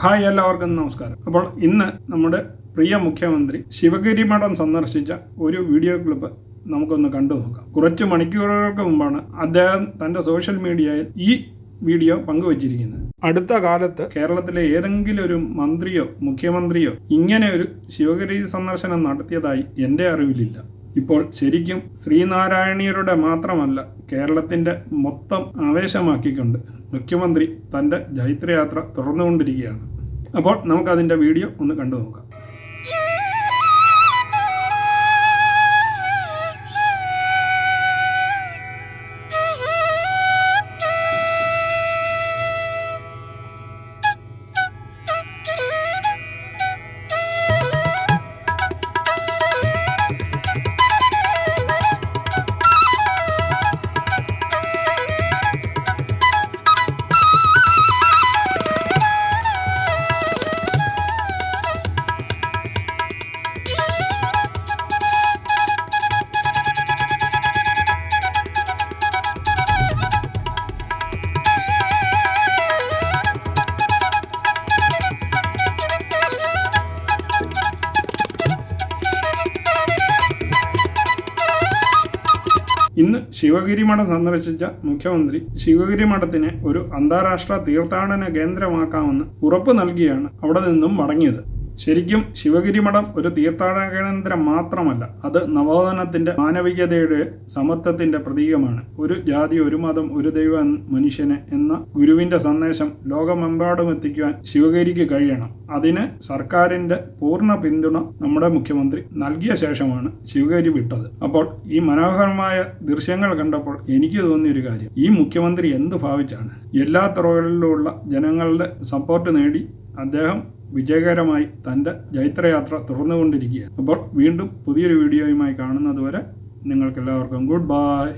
Hi, എല്ലാവർക്കും നമസ്കാരം. അപ്പോൾ ഇന്ന് നമ്മുടെ പ്രിയ മുഖ്യമന്ത്രി ശിവഗിരി മഠം സന്ദർശിച്ച ഒരു വീഡിയോ ക്ലിപ്പ് നമുക്കൊന്ന് കണ്ടു നോക്കാം. കുറച്ച് മണിക്കൂറുകൾക്ക് മുമ്പാണ് അദ്ദേഹം തൻ്റെ സോഷ്യൽ മീഡിയയിൽ ഈ വീഡിയോ പങ്കുവച്ചിരിക്കുന്നത്. അടുത്ത കാലത്ത് കേരളത്തിലെ ഏതെങ്കിലും ഒരു മന്ത്രിയോ മുഖ്യമന്ത്രിയോ ഇങ്ങനെ ഒരു ശിവഗിരി സന്ദർശനം നടത്തിയതായി എൻ്റെ അറിവിലില്ല. ഇപ്പോൾ ശരിക്കും ശ്രീനാരായണീയരുടെ മാത്രമല്ല, കേരളത്തിൻ്റെ മൊത്തം ആവേശമാക്കിക്കൊണ്ട് മുഖ്യമന്ത്രി തൻ്റെ ജൈത്രയാത്ര തുടർന്നുകൊണ്ടിരിക്കുകയാണ്. അപ്പോൾ നമുക്കതിൻ്റെ വീഡിയോ ഒന്ന് കണ്ടു നോക്കാം. ഇന്ന് ശിവഗിരി മഠം സന്ദർശിച്ച മുഖ്യമന്ത്രി ശിവഗിരി മഠത്തിനെ ഒരു അന്താരാഷ്ട്ര തീർത്ഥാടന കേന്ദ്രമാക്കാമെന്ന് ഉറപ്പ് നൽകിയാണ് അവിടെ നിന്നും മടങ്ങിയത്. ശരിക്കും ശിവഗിരി മഠം ഒരു തീർത്ഥാടന കേന്ദ്രം മാത്രമല്ല, അത് നവോത്ഥാനത്തിന്റെ മാനവികതയുടെ സമത്വത്തിന്റെ പ്രതീകമാണ്. ഒരു ജാതി, ഒരു മതം, ഒരു ദൈവം, മനുഷ്യന് എന്ന ഗുരുവിന്റെ സന്ദേശം ലോകമെമ്പാടും എത്തിക്കുവാൻ ശിവഗിരിക്ക് കഴിയണം. അതിന് സർക്കാരിന്റെ പൂർണ്ണ പിന്തുണ നമ്മുടെ മുഖ്യമന്ത്രി നൽകിയ ശേഷമാണ് ശിവഗിരി വിട്ടത്. അപ്പോൾ ഈ മനോഹരമായ ദൃശ്യങ്ങൾ കണ്ടപ്പോൾ എനിക്ക് തോന്നിയൊരു കാര്യം, ഈ മുഖ്യമന്ത്രി എന്ത് ഭാവിച്ചാണ്? എല്ലാ തുറകളിലുമുള്ള ജനങ്ങളുടെ സപ്പോർട്ട് നേടി അദ്ദേഹം വിജയകരമായി തൻ്റെ ജൈത്രയാത്ര തുടർന്നുകൊണ്ടിരിക്കുകയാണ്. അപ്പോൾ വീണ്ടും പുതിയൊരു വീഡിയോയുമായി കാണുന്നതുവരെ നിങ്ങൾക്കെല്ലാവർക്കും ഗുഡ് ബൈ.